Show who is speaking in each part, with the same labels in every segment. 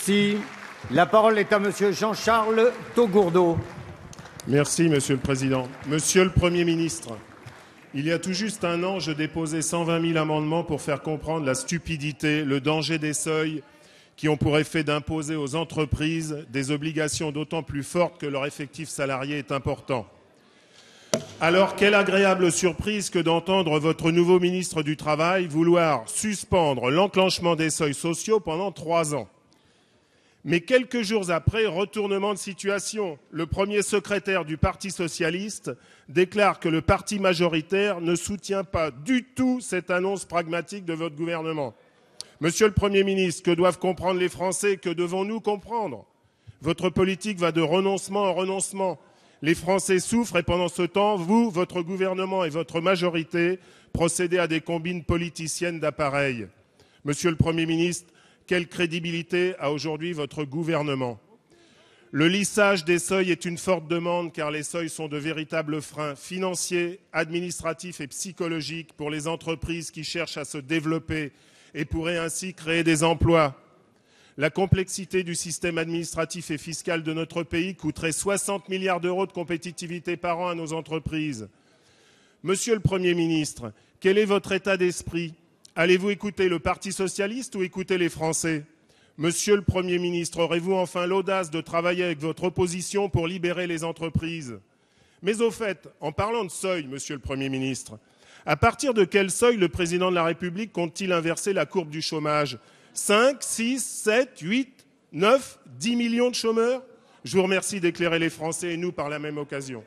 Speaker 1: Merci. La parole est à Monsieur Jean-Charles Taugourdeau.
Speaker 2: Merci, Monsieur le Président. Monsieur le Premier ministre, il y a tout juste un an, je déposais 120 000 amendements pour faire comprendre la stupidité, le danger des seuils qui ont pour effet d'imposer aux entreprises des obligations d'autant plus fortes que leur effectif salarié est important. Alors, quelle agréable surprise que d'entendre votre nouveau ministre du Travail vouloir suspendre l'enclenchement des seuils sociaux pendant 3 ans. Mais quelques jours après, retournement de situation. Le premier secrétaire du Parti socialiste déclare que le parti majoritaire ne soutient pas du tout cette annonce pragmatique de votre gouvernement. Monsieur le Premier ministre, que doivent comprendre les Français? Que devons-nous comprendre? Votre politique va de renoncement en renoncement. Les Français souffrent et pendant ce temps, vous, votre gouvernement et votre majorité procédez à des combines politiciennes d'appareils. Monsieur le Premier ministre, quelle crédibilité a aujourd'hui votre gouvernement? Le lissage des seuils est une forte demande car les seuils sont de véritables freins financiers, administratifs et psychologiques pour les entreprises qui cherchent à se développer et pourraient ainsi créer des emplois. La complexité du système administratif et fiscal de notre pays coûterait 60 milliards d'euros de compétitivité par an à nos entreprises. Monsieur le Premier ministre, quel est votre état d'esprit? Allez-vous écouter le Parti socialiste ou écouter les Français? Monsieur le Premier ministre, aurez-vous enfin l'audace de travailler avec votre opposition pour libérer les entreprises? Mais au fait, en parlant de seuil, Monsieur le Premier ministre, à partir de quel seuil le Président de la République compte-t-il inverser la courbe du chômage? 5, 6, 7, 8, 9, 10 millions de chômeurs? Je vous remercie d'éclairer les Français et nous par la même occasion.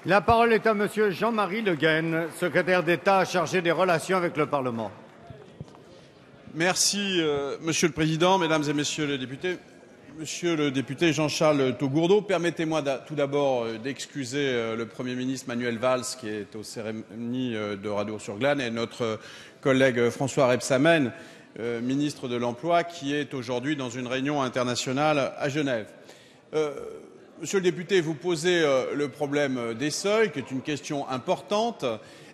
Speaker 1: La parole est à Monsieur Jean-Marie Le Guen, secrétaire d'État chargé des relations avec le Parlement.
Speaker 3: Merci, Monsieur le Président, Mesdames et Messieurs les députés. Monsieur le député Jean-Charles Taugourdeau, permettez-moi tout d'abord d'excuser le Premier ministre Manuel Valls, qui est aux cérémonies de Radour-sur-Glane, et notre collègue François Rebsamen, ministre de l'Emploi, qui est aujourd'hui dans une réunion internationale à Genève. Monsieur le député, vous posez le problème des seuils, qui est une question importante.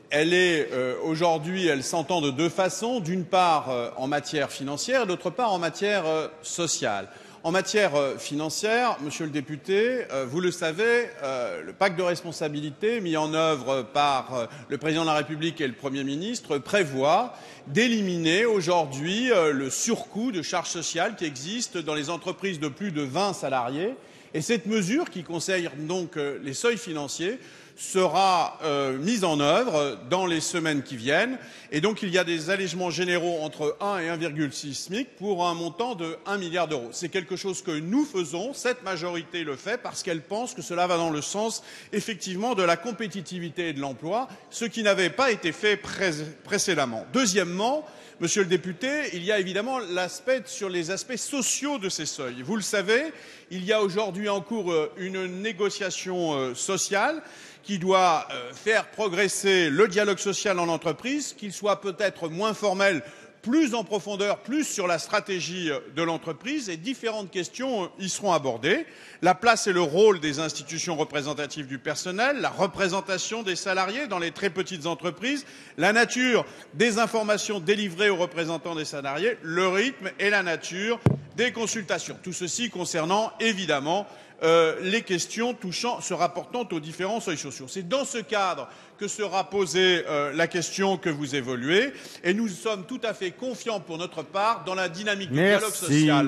Speaker 3: Elle est aujourd'hui, elle s'entend de deux façons, d'une part en matière financière, et d'autre part en matière sociale. En matière financière, monsieur le député, vous le savez, le pacte de responsabilité mis en œuvre par le président de la République et le Premier ministre prévoit d'éliminer aujourd'hui le surcoût de charges sociales qui existe dans les entreprises de plus de 20 salariés. Et cette mesure, qui concerne donc les seuils financiers, sera mise en œuvre dans les semaines qui viennent. Et donc, il y a des allégements généraux entre 1 et 1,6 SMIC pour un montant de 1 milliard d'euros. C'est quelque chose que nous faisons, cette majorité le fait, parce qu'elle pense que cela va dans le sens, effectivement, de la compétitivité et de l'emploi, ce qui n'avait pas été fait précédemment. Deuxièmement, monsieur le député, il y a évidemment sur les aspects sociaux de ces seuils. Vous le savez, il y a aujourd'hui en cours une négociation sociale qui doit faire progresser le dialogue social en entreprise, qu'il soit peut-être moins formel, plus en profondeur, plus sur la stratégie de l'entreprise, et différentes questions y seront abordées. La place et le rôle des institutions représentatives du personnel, la représentation des salariés dans les très petites entreprises, la nature des informations délivrées aux représentants des salariés, le rythme et la nature des consultations. Tout ceci concernant évidemment les questions se rapportant aux différents seuils sociaux. C'est dans ce cadre que sera posée la question que vous évoluez, et nous sommes tout à fait confiants pour notre part dans la dynamique du dialogue social.